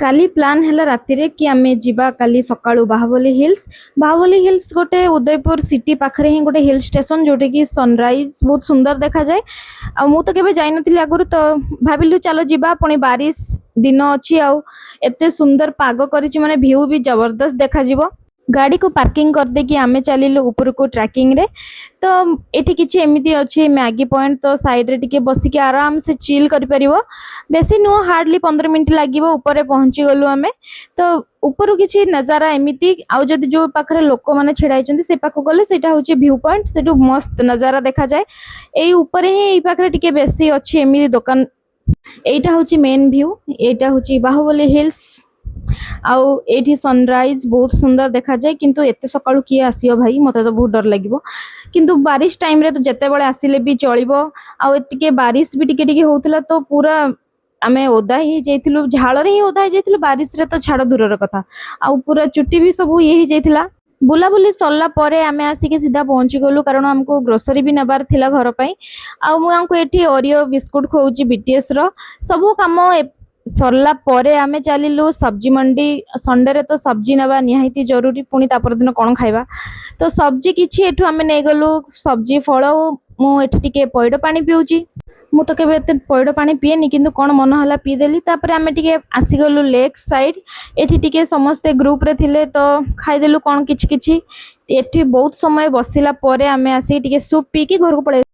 काली plan है राति रे कि आमे जिबा काली सकाळू बाहुबली हिल्स गोटे उदयपुर सिटी पाखरे ही गोटे हिल स्टेशन जोटे कि सनराइज बहुत सुंदर देखा जाए। आ मु तो केबे जाई नथिली आगुर तो भाबिलु चलो जिबा पुणी बारिश दिन अच्छी आउ एते सुंदर पाग करिछि माने व्यू भी जबरदस्त देखा जिवो। गाड़ी को पार्किंग कर दे कि आमे चलिलु ऊपर को ट्रैकिंग रे। तो एठी किछि एमिति अछि मैगी पॉइंट तो साइड रे टिके बसी के आराम से चिल करि परिबो। बेसी नो हार्डली 15 मिनिट लागिवो ऊपर पहुंची गलु आमे। तो ऊपर किछि नजारा एमिति आउ जदि जो पाखरे लोक माने छेड़ाई चंदी से पाखो गले सेटा होछि व्यू पॉइंट सेटु मस्त नजारा देखा जाए। एई ऊपर ही एई पाखरे टिके बेसी अछि एमिति दुकान। एटा होछि मेन व्यू एटा होछि बाहुबली हिल्स। आउ एठी सनराइज बहुत सुंदर देखा जाए किंतु एते सकाळू किए आसीओ भाई मते तो बहुत डर लागिवो। किंतु बारिश टाइम रे तो जते बळे आसीले भी चलिबो। आउ एतिके बारिश भी टिके टिके होउतला तो पूरा आमे ओदा ही जाइथिलु झाळ रे ही ओदा ही जाइथिलु बारिश रे तो छाड़ दूरर कथा। आउ पूरा चुट्टी भी सब ये ही जाइथिला। बुलाबुली सरला परे आमे आसिके सीधा पहुंची गलु कारण हमको ग्रोसरी भी नबार थिला घर पई। आउ मु हमको एठी ओरियो बिस्कुट खोउची बीटीएस रो सब काम सरला परे आमे चलिलु सब्जी मंडी। संडे रे तो सब्जी नबा निहाइती जरूरी पुणी तापर दिन कोन खाइबा। तो सब्जी किछि एठु आमे नै गलु सब्जी फळ मु एठी टिके पइड पानी पिउची। मु तो केबे एते पइड पानी पिएनी किंतु कोन मन होला पी देली। तापर आमे टिके आसी गलु लेक साइड एठी टिके समस्ते ग्रुप रे थिले तो खाइ देलु कोन किछि किछि। एठी बहुत समय बसिला परे आमे आसी टिके सूप पी की घर को पळे